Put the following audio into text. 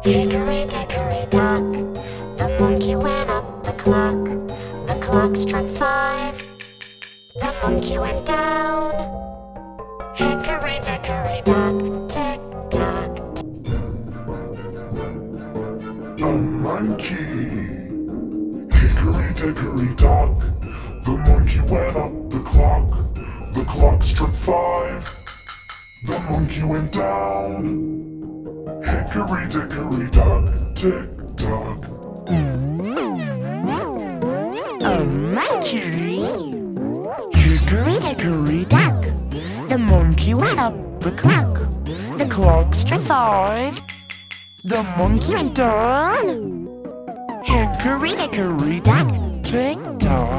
Hickory, dickory, dock. The monkey went up the clock. The clock struck 5. The monkey went down. Hickory, dickory, dock. Tick tock. The monkey. Hickory, dickory, dock. The monkey went up the clock. The clock struck 5. The monkey went down. Hickory, dickory, dock. Tick tock. A monkey. Hickory, dickory, dock. The monkey went up the clock. The clock struck 5. The monkey went down. Hickory, dickory, dock. Tick tock.